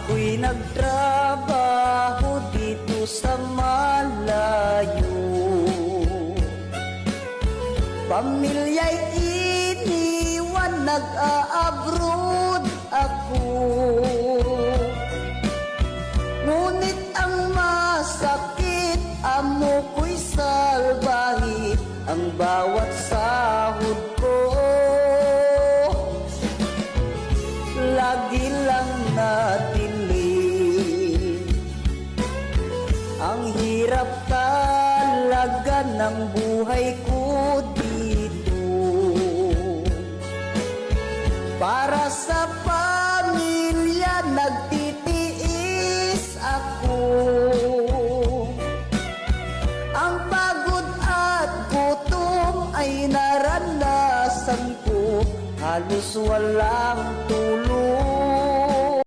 Ako'y nagtrabaho dito sa malayo, pamilya'y iniwan, nag-a-abroad ako. Ngunit ang masakit, amo ko'y salbahe, ang bawat sahod ko lagi lang natili. Ang hirap talaga ng buhay ko dito, para sa pamilya nagtitiis ako. Ang pagod at gutom ay naranasan ko, halos walang